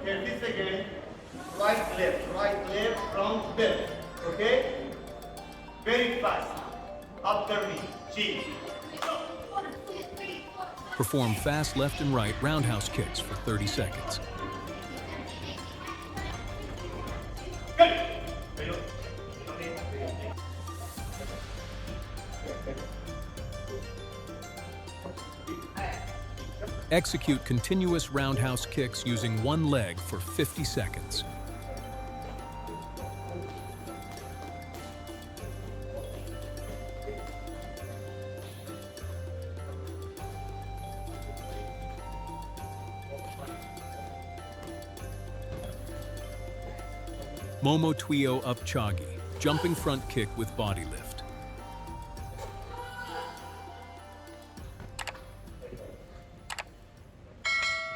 30 seconds. Right, left, round, left. Okay? Very fast. After me. G. Perform fast left and right roundhouse kicks for 30 seconds. Good. Execute continuous roundhouse kicks using one leg for 50 seconds. Ttwieo Ap Chagi, jumping front kick with body lift.